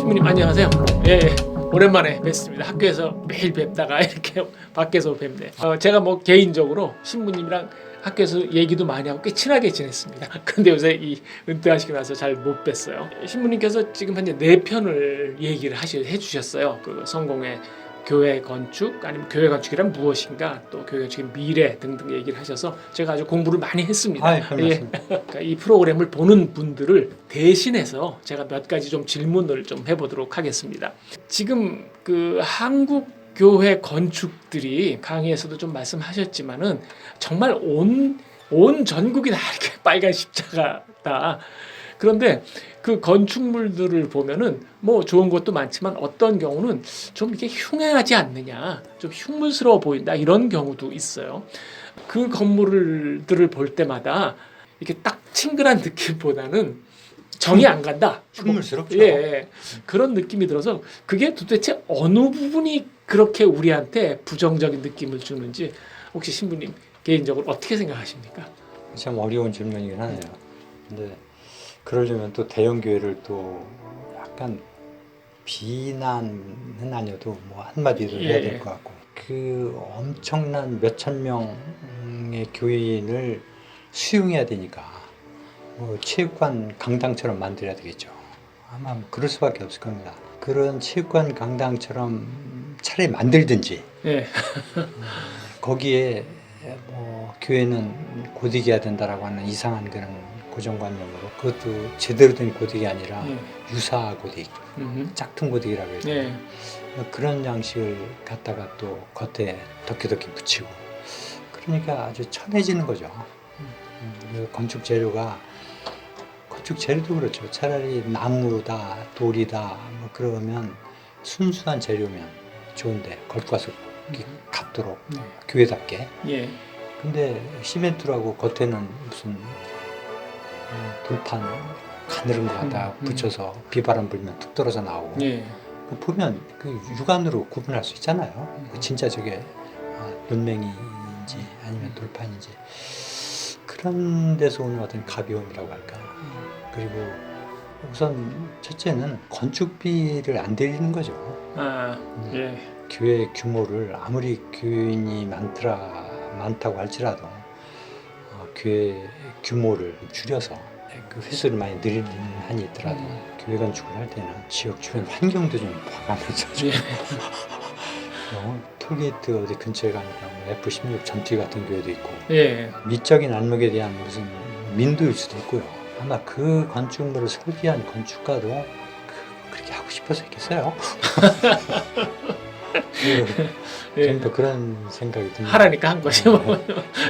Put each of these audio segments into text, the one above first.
신부님 안녕하세요. 예, 오랜만에 뵙습니다. 학교에서 매일 뵙다가 이렇게 밖에서 뵙네. 제가 뭐 개인적으로 신부님이랑 학교에서 얘기도 많이 하고 꽤 친하게 지냈습니다. 근데 요새 이 은퇴하시고 나서 잘 못 뵀어요. 신부님께서 지금 현재 4편을 얘기를 해주셨어요. 그 성공의 교회 건축, 아니면 교회 건축이란 무엇인가, 또 교회 건축의 미래 등등 얘기를 하셔서 제가 아주 공부를 많이 했습니다. 그러니까 이 프로그램을 보는 분들을 대신해서 제가 몇 가지 좀 질문을 좀 해보도록 하겠습니다. 지금 그 한국 교회 건축들이 강의에서도 좀 말씀하셨지만은 정말 온 전국이 다 이렇게 빨간 십자가다. 그런데 그 건축물들을 보면은 뭐 좋은 것도 많지만 어떤 경우는 좀 이렇게 흉해하지 않느냐, 좀 흉물스러워 보인다 이런 경우도 있어요. 그 건물들을 볼 때마다 이렇게 딱 친근한 느낌보다는 정이 안 간다. 흉물스럽죠. 예, 그런 느낌이 들어서 그게 도대체 어느 부분이 그렇게 우리한테 부정적인 느낌을 주는지 혹시 신부님 개인적으로 어떻게 생각하십니까? 참 어려운 질문이긴 하네요. 근데 그러려면 또 대형 교회를 또 약간 비난은 아니어도 뭐 한마디도 해야 될 것 같고, 그 엄청난 몇천 명의 교인을 수용해야 되니까 뭐 체육관 강당처럼 만들어야 되겠죠. 아마 뭐 그럴 수밖에 없을 겁니다. 그런 체육관 강당처럼 차라리 만들든지, 예, 거기에 뭐 교회는 고딕해야 된다라고 하는 이상한 그런 고정관념으로, 그것도 제대로 된 고딕이 아니라 유사 고딕, 짝퉁 고딕이라고 해요. 예, 그런 양식을 갖다가 또 겉에 덕지덕지 붙이고, 그러니까 아주 천해지는 거죠. 건축 재료도 그렇죠. 차라리 나무다, 돌이다, 뭐 그러면 순수한 재료면 좋은데 겉과속 같도록 교회답게. 예, 근데 시멘트라고 겉에는 무슨 돌판 가늘은 거 갖다 붙여서 비바람 불면 툭 떨어져 나오고, 예, 보면 그 육안으로 구분할 수 있잖아요. 진짜 저게 논맹이인지 아니면 돌판인지. 그런 데서 오는 어떤 가벼움이라고 할까. 그리고 우선 첫째는 건축비를 안 들이는 거죠. 예, 교회 규모를 아무리 교인이 많다고 할지라도 교회 규모를 줄여서 그 횟수를 많이 늘리는 한이 있더라도 교회 건축을 할 때는 지역 주변 환경도 좀 봐가면서 좀 톨게이트 어디 근처에 가니까 뭐 F16 전투기 같은 교회도 있고, 미적인 안목에 대한 무슨 민도일 수도 있고요. 아마 그 건축물을 설계한 건축가도 그렇게 하고 싶어서 했겠어요. 좀 더 그런 생각이 듭니다. 하라니까 한 거죠.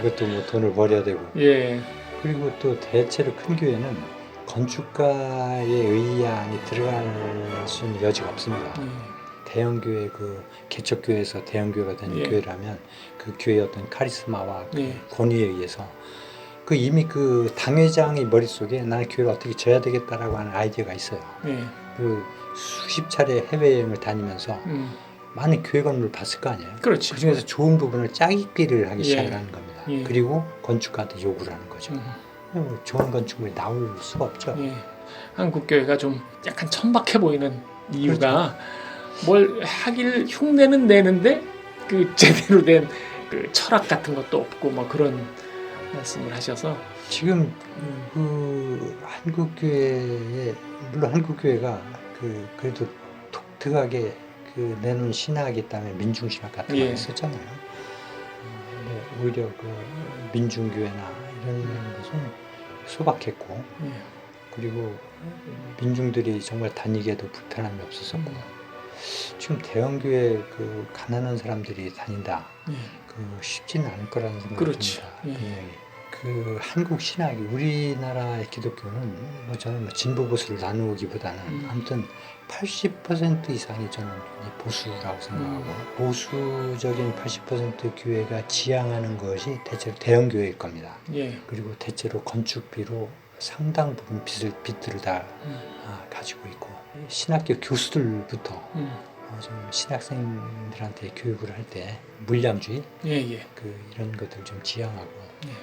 이것도 뭐 돈을 벌여야 되고. 예, 그리고 또 대체로 큰 교회는 건축가의 의안이 들어갈 수 있는 여지가 없습니다. 대형 교회, 그 개척교회에서 대형 교회가 되는 교회라면 그 교회의 어떤 카리스마와 그 권위에 의해서 그 이미 그 당회장의 머릿속에 나는 교회를 어떻게 져야 되겠다라고 하는 아이디어가 있어요. 그 수십 차례 해외여행을 다니면서 많은 교회 건물을 봤을 거 아니에요. 그렇죠. 그 중에서 좋은 부분을 짜깁기를 하기 시작을 하는 겁니다. 그리고 건축가한테 요구를 하는 거죠. 좋은 건축물이 나올 수가 없죠. 한국 교회가 좀 약간 천박해 보이는 이유가 뭘 하길 흉내는 내는데 그 제대로 된 그 철학 같은 것도 없고 뭐 그런 말씀을 하셔서 지금 그 한국 교회에, 물론 한국 교회가 그 그래도 독특하게 그 내놓은 신학이 있다면 민중신학 같은 거 썼잖아요. 근데 오히려 그 민중교회나 이런 것은 소박했고, 그리고 민중들이 정말 다니기에도 불편함이 없었었고, 지금 대형교회 그 가난한 사람들이 다닌다, 그 쉽지는 않을 거라는 생각이 듭니다. 분명히 그 한국 신학이, 우리나라의 기독교는 뭐 저는 뭐 진보 보수를 나누기보다는 아무튼 80% 이상이 저는 보수라고 생각하고, 보수적인 80% 교회가 지향하는 것이 대체로 대형 교회일 겁니다. 그리고 대체로 건축비로 상당 부분 빚들을 다 가지고 있고, 신학교 교수들부터 좀 신학생들한테 교육을 할 때 물량주의, 그 이런 것들 좀 지향하고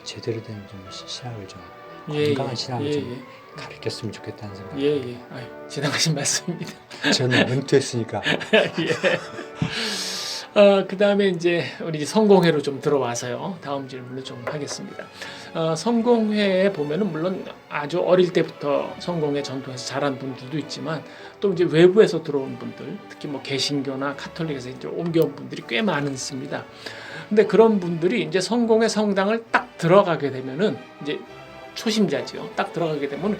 제대로 된 좀 신학을 좀 건강한 신앙을 예, 좀 가르쳤으면 좋겠다는 생각. 예, 예. 아유, 지나가신 말씀입니다. 저는 은퇴했으니까. 예. 그 다음에 이제 우리 성공회로 좀 들어와서요. 다음 질문을 좀 하겠습니다. 성공회에 보면은 물론 아주 어릴 때부터 성공회 전통에서 자란 분들도 있지만 또 이제 외부에서 들어온 분들, 특히 뭐 개신교나 카톨릭에서 이제 옮겨온 분들이 꽤 많습니다. 근데 그런 분들이 이제 성공회 성당을 딱 들어가게 되면은 이제 초심자지요. 딱 들어가게 되면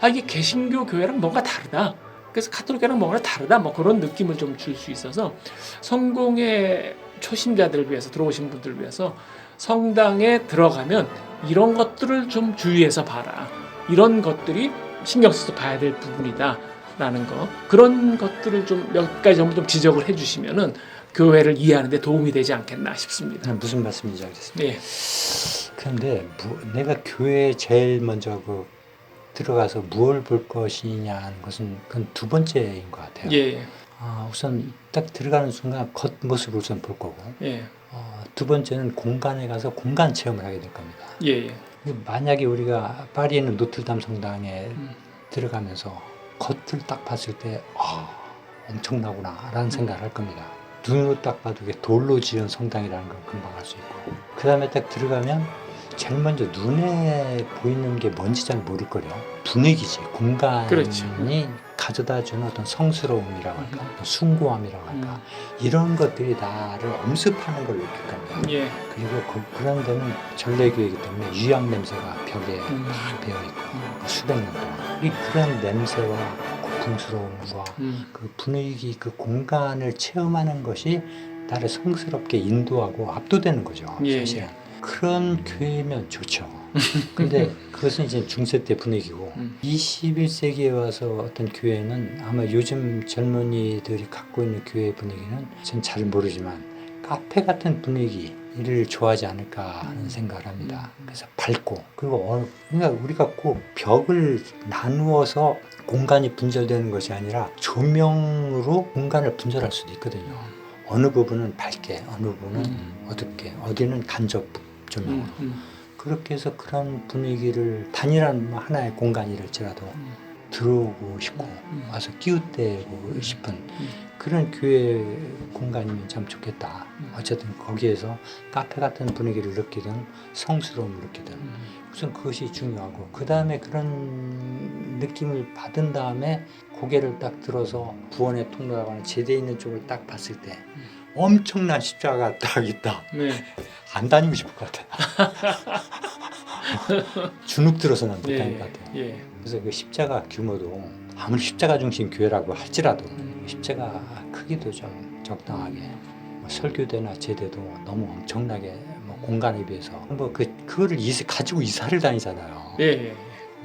이게 개신교 교회랑 뭔가 다르다. 그래서 카톨릭이랑 뭔가 다르다. 뭐 그런 느낌을 좀 줄 수 있어서 성공의 초심자들을 위해서 들어오신 분들을 위해서 성당에 들어가면 이런 것들을 좀 주의해서 봐라. 이런 것들이 신경 써서 봐야 될 부분이다라는 거. 그런 것들을 좀 몇 가지 정도 좀 지적을 해주시면은 교회를 이해하는 데 도움이 되지 않겠나 싶습니다. 무슨 말씀인지 알겠습니다. 예. 그런데 내가 교회에 제일 먼저 들어가서 무엇을 볼 것이냐는 것은 그건 두 번째인 것 같아요. 예. 우선 딱 들어가는 순간 겉모습을 우선 볼 거고, 예. 두 번째는 공간에 가서 공간 체험을 하게 될 겁니다. 예. 만약에 우리가 파리에 있는 노틀담 성당에 들어가면서 겉을 딱 봤을 때 엄청나구나 라는 생각을 할 겁니다. 눈으로 딱 봐도 이게 돌로 지은 성당이라는 걸 금방 알 수 있고, 그 다음에 딱 들어가면 제일 먼저 눈에 보이는 게 뭔지 잘 모를 거예요. 분위기지. 공간이 그렇죠. 가져다주는 어떤 성스러움이라고 할까, 숭고함이라고 할까, 이런 것들이 나를 엄습하는 걸 느낄 겁니다. 예. 그리고 그런 데는 전래교회이기 때문에 유향 냄새가 벽에 막 배어있고 수백 년 동안 그런 냄새와 고풍스러움과 그 분위기, 그 공간을 체험하는 것이 나를 성스럽게 인도하고 압도되는 거죠. 예. 사실은 그런 교회면 좋죠. 근데 그것은 이제 중세 때 분위기고 21세기에 와서 어떤 교회는 아마 요즘 젊은이들이 갖고 있는 교회 분위기는 전 잘 모르지만 카페 같은 분위기를 좋아하지 않을까 하는 생각을 합니다. 그래서 밝고, 그리고 그러니까 우리가 꼭 벽을 나누어서 공간이 분절되는 것이 아니라 조명으로 공간을 분절할 수도 있거든요. 어느 부분은 밝게, 어느 부분은 어둡게, 어디는 간접 조명으로. 그렇게 해서 그런 분위기를 단일한 하나의 공간이랄지라도 들어오고 싶고 와서 끼웃대고 싶은 그런 교회 공간이면 참 좋겠다. 어쨌든 거기에서 카페 같은 분위기를 느끼든 성스러움을 느끼든 우선 그것이 중요하고, 그 다음에 그런 느낌을 받은 다음에 고개를 딱 들어서 구원의 통로라고 하는 제대에 있는 쪽을 딱 봤을 때 엄청난 십자가가 딱 있다. 네. 안 다니고 싶을 것 같아요. 주눅 들어서는 못 다닐 것 같아요. 예. 그래서 그 십자가 규모도 아무리 십자가 중심 교회라고 할지라도 십자가 크기도 좀 적당하게, 설교대나 제대도 너무 엄청나게 공간에 비해서 그거를 가지고 이사를 다니잖아요. 예.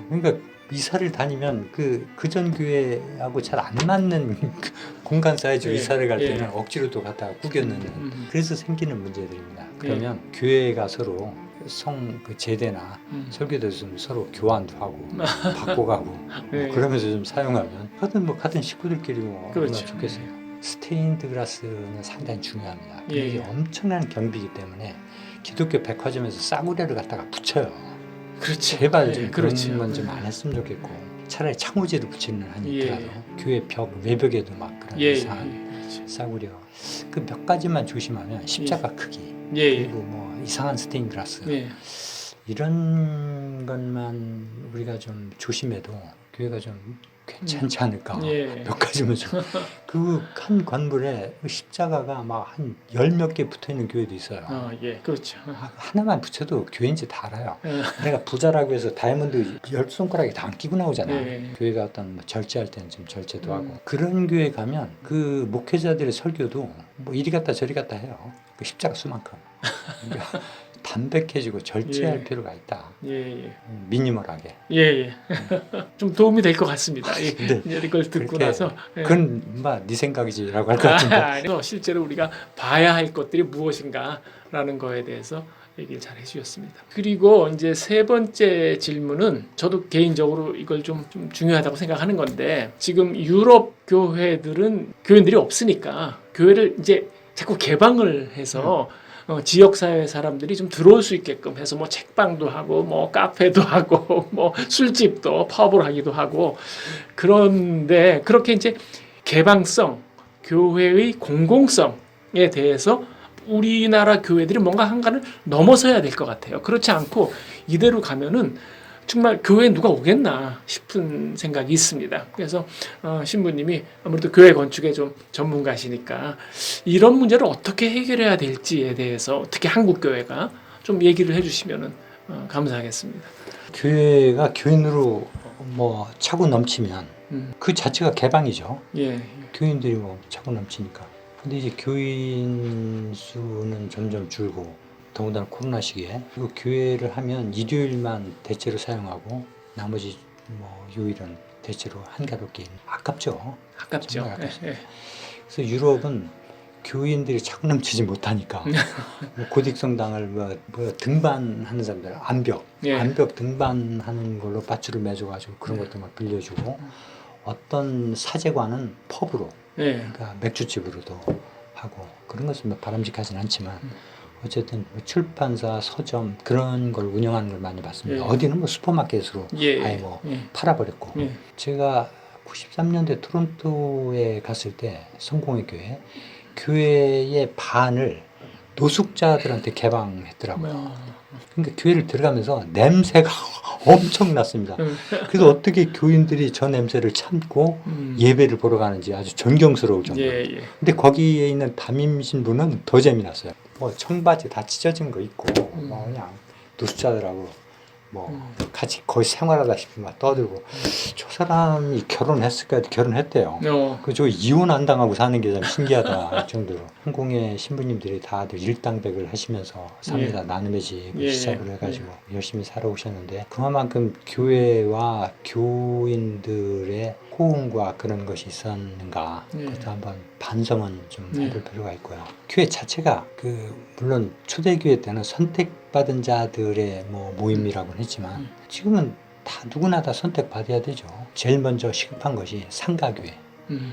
그러니까 이사를 다니면 그전 교회하고 잘 안 맞는 공간 사이즈로 이사를 갈 때는 억지로 또 갖다가 구겨넣는 그래서 생기는 문제들입니다. 그러면 교회가 서로 그 제대나 설교도 좀 서로 교환도 하고 바꿔가고 그러면서 좀 사용하면 같은 식구들끼리 얼마나 그렇죠. 좋겠어요. 스테인드 글라스는 상당히 중요합니다. 이게 엄청난 경비이기 때문에 기독교 백화점에서 싸구려를 갖다가 붙여요. 그렇지. 제발 좀 그런 건 좀 안 했으면 좋겠고, 차라리 창호지를 붙이는 한이 있더라도 교회 외벽에도 막 그런 이상한 싸구려 그 몇 가지만 조심하면 십자가 크기 그리고 이상한 스테인 글라스 이런 것만 우리가 좀 조심해도 교회가 좀 괜찮지 않을까. 몇 가지만 좀 그 한 건물에 십자가가 막 한 10몇 개 붙어있는 교회도 있어요. 그렇죠. 하나만 붙여도 교회인지 다 알아요. 내가 부자라고 해서 다이아몬드 10손가락에 다 안 끼고 나오잖아요. 교회가 어떤 절제할 때는 좀 절제도 하고, 그런 교회 가면 그 목회자들의 설교도 이리 갔다 저리 갔다 해요. 그 십자가 수만큼. 그러니까 담백해지고 절제할 필요가 있다. 미니멀하게. 좀 도움이 될 것 같습니다. 이제 이걸 듣고 나서. 그건 네 생각이지라고 할 것 같은데. 실제로 우리가 봐야 할 것들이 무엇인가라는 거에 대해서 얘기를 잘 해주셨습니다. 그리고 이제 세 번째 질문은 저도 개인적으로 이걸 좀 중요하다고 생각하는 건데, 지금 유럽 교회들은 교인들이 없으니까 교회를 이제 자꾸 개방을 해서 지역 사회 사람들이 좀 들어올 수 있게끔 해서 뭐 책방도 하고 뭐 카페도 하고 뭐 술집도 파업을 하기도 하고 그런데 그렇게 이제 개방성, 교회의 공공성에 대해서 우리나라 교회들이 뭔가 한간을 넘어서야 될 것 같아요. 그렇지 않고 이대로 가면은 정말 교회에 누가 오겠나 싶은 생각이 있습니다. 그래서 신부님이 아무래도 교회 건축에 좀 전문가시니까 이런 문제를 어떻게 해결해야 될지에 대해서 특히 한국 교회가 좀 얘기를 해주시면은 감사하겠습니다. 교회가 교인으로 뭐 차고 넘치면 그 자체가 개방이죠. 예, 교인들이 뭐 차고 넘치니까. 근데 이제 교인 수는 점점 줄고 더군다나 코로나 시기에 그리고 교회를 하면 일요일만 대체로 사용하고 나머지 뭐 요일은 대체로 한가롭게 아깝죠. 아깝죠. 정말 아깝습니다. 예, 그래서 유럽은 교인들이 차고 넘치지 못하니까 뭐 고딕성당을 뭐 등반하는 사람들 예. 암벽 등반하는 걸로 밧줄을 매줘가지고 그런 것도 막 빌려주고 어떤 사제관은 펍으로 예. 그러니까 맥주집으로도 하고 그런 것은 뭐 바람직하진 않지만 어쨌든 뭐 출판사, 서점 그런 걸 운영하는 걸 많이 봤습니다. 예. 어디는 뭐 슈퍼마켓으로 예. 아예 뭐 예. 팔아버렸고 예. 제가 93년대 토론토에 갔을 때 성공회 교회의 반을 노숙자들한테 개방했더라고요. 그러니까 교회를 들어가면서 냄새가 엄청 났습니다. 그래서 어떻게 교인들이 저 냄새를 참고 예배를 보러 가는지 아주 존경스러울 정도로. 예, 예. 근데 거기에 있는 담임 신부는 더 재미났어요. 뭐 청바지 다 찢어진 거 있고 뭐 그냥 노숙자들하고 뭐 같이 거의 생활하다시피 막 떠들고 저 사람이 결혼했을까 해도 결혼했대요. 그저 이혼 안 당하고 사는 게 참 신기하다 할 정도로 한국의 신부님들이 다들 일당백을 하시면서 삽니다. 나눔의 집을 시작을 해가지고 열심히 살아오셨는데 그만큼 교회와 교인들의 호응과 그런 것이 있었는가 그것도 한번 반성은 좀 해볼 필요가 있고요. 교회 자체가 물론 초대교회 때는 선택받은 자들의 뭐 모임이라고는 했지만 지금은 다 누구나 다 선택받아야 되죠. 제일 먼저 시급한 것이 상가교회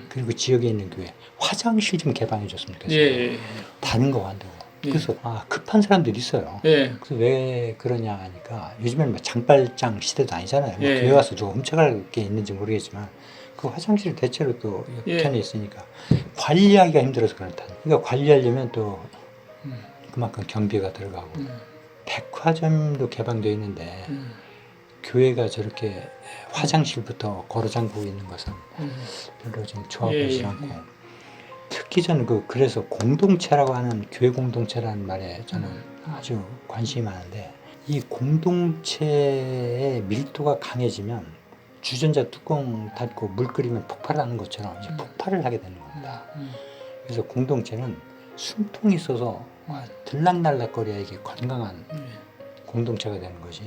그리고 지역에 있는 교회 화장실 좀 개방해 줬으면 좋겠어요. 예. 다른 거 안 되고. 그래서 급한 사람들이 있어요. 예. 그래서 왜 그러냐 하니까 요즘에는 뭐 장발장 시대도 아니잖아요. 뭐 예. 교회 와서 누가 훔쳐갈 게 있는지 모르겠지만 그 화장실 대체로 또 편에 있으니까 관리하기가 힘들어서 그렇다. 그러니까 관리하려면 또 그만큼 경비가 들어가고 백화점도 개방되어 있는데 교회가 저렇게 화장실부터 걸어 잠그고 있는 것은 별로 좀 좋아보지 않고 특히 저는 그래서 공동체라고 하는 교회 공동체라는 말에 저는 아주 관심이 많은데 이 공동체의 밀도가 강해지면 주전자 뚜껑 닫고 물 끓이면 폭발하는 것처럼 이제 폭발을 하게 되는 겁니다. 그래서 공동체는 숨통이 있어서 들락날락거려야 이게 건강한 공동체가 되는 것이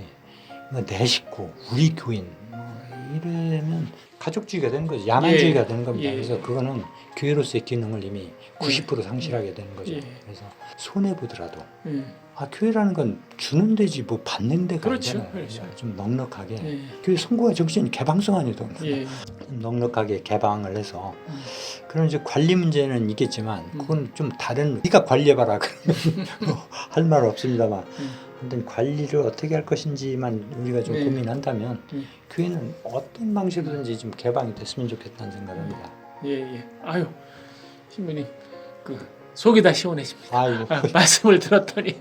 내 식구, 우리 교인 이러면 가족주의가 되는 거죠. 야만주의가 되는 겁니다. 그래서 그거는 교회로서의 기능을 이미 90% 상실하게 되는 거죠. 그래서 손해보더라도 교회라는 건 주는 데지 뭐 받는 데가 아니잖아요. 그렇죠. 좀 넉넉하게 교회 선거의 정신이 개방성 아니죠. 넉넉하게 개방을 해서 그럼 이제 관리 문제는 있겠지만 그건 좀 다른 네가 관리해봐라 그러면 할 말 없습니다만 하여튼 관리를 어떻게 할 것인지만 우리가 좀 고민한다면 교회는 어떤 방식으로든지 좀 개방이 됐으면 좋겠다는 생각을 합니다. 아유 신부님 속이 다 시원해집니다. 말씀을 들었더니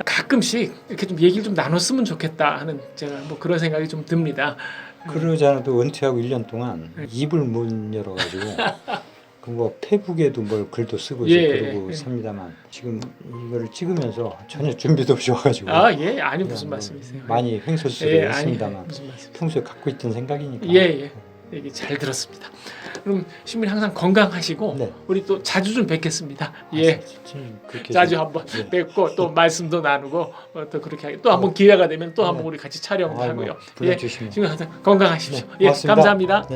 가끔씩 이렇게 좀 얘기를 좀 나눴으면 좋겠다 하는 제가 뭐 그런 생각이 좀 듭니다. 그러지 않아도 은퇴하고 1년 동안 입을 못 열어가지고 그 뭐 페북에도 뭘 글도 쓰고 그러고 삽니다만 지금 이걸 찍으면서 전혀 준비도 없이 와가지고 아니 무슨 말씀이세요? 많이 횡설수설했습니다만 평소에 갖고 있던 생각이니까 얘기 잘 들었습니다. 그럼 신부님 항상 건강하시고 우리 또 자주 좀 뵙겠습니다. 자주 한번 뵙고 또 말씀도 나누고 또 그렇게 하게 또 한번 기회가 되면 또 한번 우리 같이 촬영도 하고요. 불러주시면 신부님 항상 건강하십시오. 고맙습니다. 감사합니다.